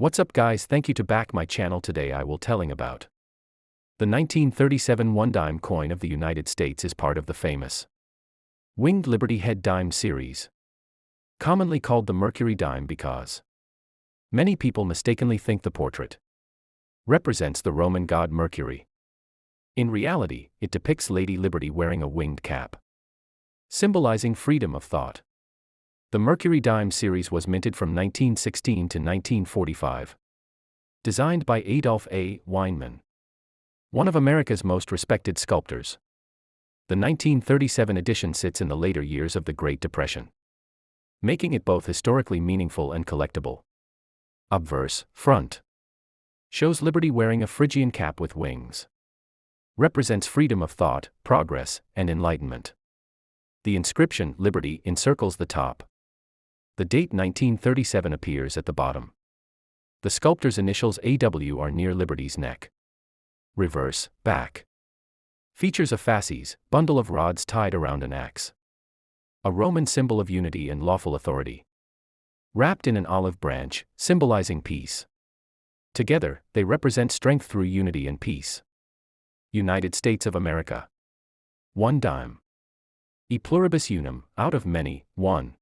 What's up guys, thank you to back my channel. Today I will telling about the 1937 one-dime coin of the United States is part of the famous winged Liberty Head dime series, commonly called the Mercury dime because many people mistakenly think the portrait represents the Roman god Mercury. In reality, it depicts Lady Liberty wearing a winged cap, symbolizing freedom of thought. The Mercury dime series was minted from 1916 to 1945. Designed by Adolph A. Weinman, one of America's most respected sculptors. The 1937 edition sits in the later years of the Great Depression, making it both historically meaningful and collectible. Obverse, front, shows Liberty wearing a Phrygian cap with wings. Represents freedom of thought, progress, and enlightenment. The inscription, Liberty, encircles the top. The date 1937 appears at the bottom. The sculptor's initials AW are near Liberty's neck. Reverse, back. Features a fasces, bundle of rods tied around an axe. A Roman symbol of unity and lawful authority. Wrapped in an olive branch, symbolizing peace. Together, they represent strength through unity and peace. United States of America. One dime. E pluribus unum, out of many, one.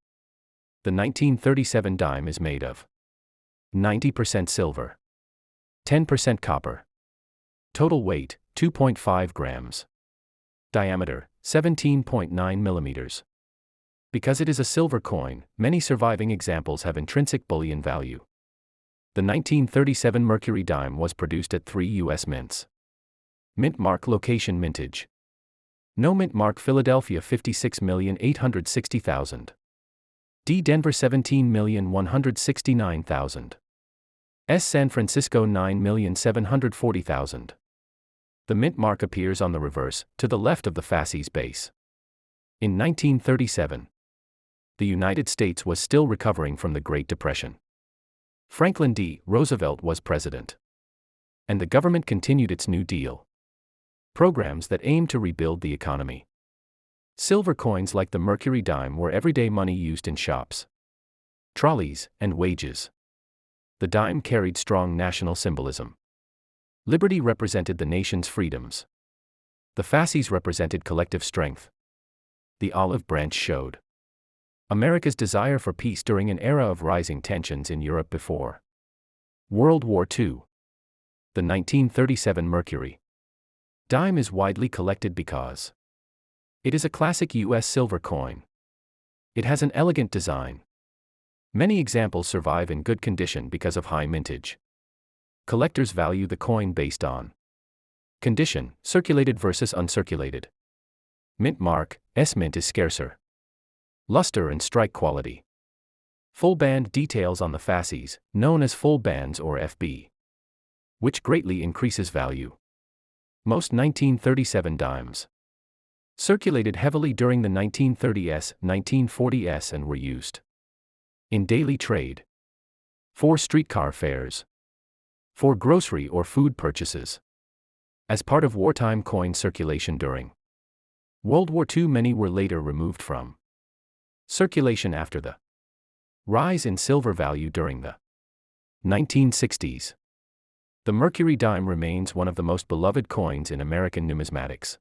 The 1937 dime is made of 90% silver, 10% copper. Total weight, 2.5 grams. Diameter, 17.9 millimeters. Because it is a silver coin, many surviving examples have intrinsic bullion value. The 1937 Mercury dime was produced at 3 U.S. mints. Mint mark location mintage. No mint mark Philadelphia 56,860,000. D. Denver 17,169,000. S. San Francisco 9,740,000. The mint mark appears on the reverse, to the left of the fasces base. In 1937, the United States was still recovering from the Great Depression. Franklin D. Roosevelt was president, and the government continued its New Deal programs that aimed to rebuild the economy. Silver coins like the Mercury dime were everyday money used in shops, trolleys, and wages. The dime carried strong national symbolism. Liberty represented the nation's freedoms. The fasces represented collective strength. The olive branch showed America's desire for peace during an era of rising tensions in Europe before World War II. The 1937 Mercury dime is widely collected because it is a classic U.S. silver coin. It has an elegant design. Many examples survive in good condition because of high mintage. Collectors value the coin based on condition, circulated versus uncirculated. Mint mark, S-mint is scarcer. Luster and strike quality. Full band details on the fasces, known as full bands or FB, which greatly increases value. Most 1937 dimes circulated heavily during the 1930s, 1940s and were used in daily trade, for streetcar fares, for grocery or food purchases. As part of wartime coin circulation during World War II, many were later removed from circulation after the rise in silver value during the 1960s. The Mercury dime remains one of the most beloved coins in American numismatics.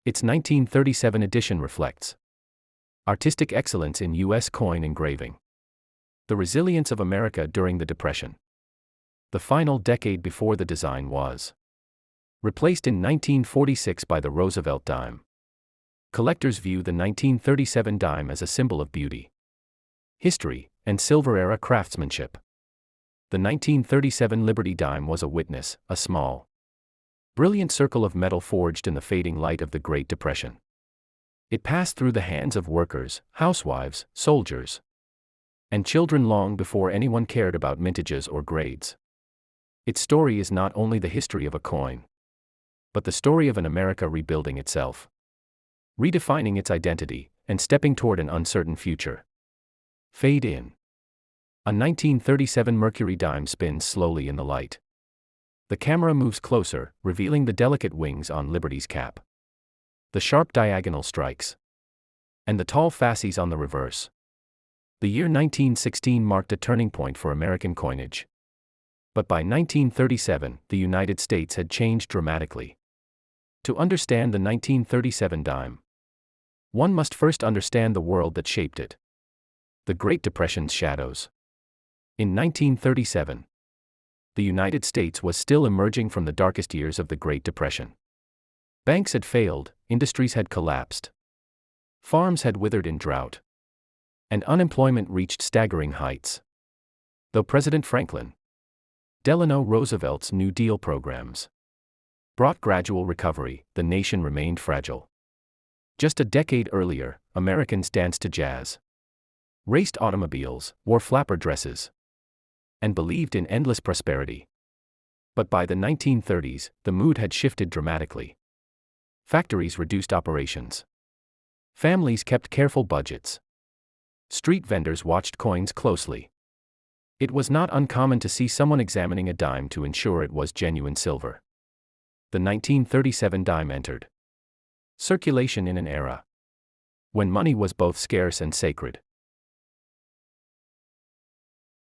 Its 1937 edition reflects artistic excellence in U.S. coin engraving, the resilience of America during the Depression. The final decade before the design was replaced in 1946 by the Roosevelt dime. Collectors view the 1937 dime as a symbol of beauty, history, and silver-era craftsmanship. The 1937 Liberty dime was a witness, a small, brilliant circle of metal forged in the fading light of the Great Depression. It passed through the hands of workers, housewives, soldiers, and children long before anyone cared about mintages or grades. Its story is not only the history of a coin, but the story of an America rebuilding itself, redefining its identity, and stepping toward an uncertain future. Fade in. A 1937 Mercury dime spins slowly in the light. The camera moves closer, revealing the delicate wings on Liberty's cap, the sharp diagonal strikes, and the tall fasces on the reverse. The year 1916 marked a turning point for American coinage. But by 1937, the United States had changed dramatically. To understand the 1937 dime, one must first understand the world that shaped it. The Great Depression's shadows. In 1937, the United States was still emerging from the darkest years of the Great Depression. Banks had failed, industries had collapsed, farms had withered in drought, and unemployment reached staggering heights. Though President Franklin Delano Roosevelt's New Deal programs brought gradual recovery, the nation remained fragile. Just a decade earlier, Americans danced to jazz, raced automobiles, wore flapper dresses, and believed in endless prosperity. But by the 1930s, the mood had shifted dramatically. Factories reduced operations. Families kept careful budgets. Street vendors watched coins closely. It was not uncommon to see someone examining a dime to ensure it was genuine silver. The 1937 dime entered circulation in an era when money was both scarce and sacred.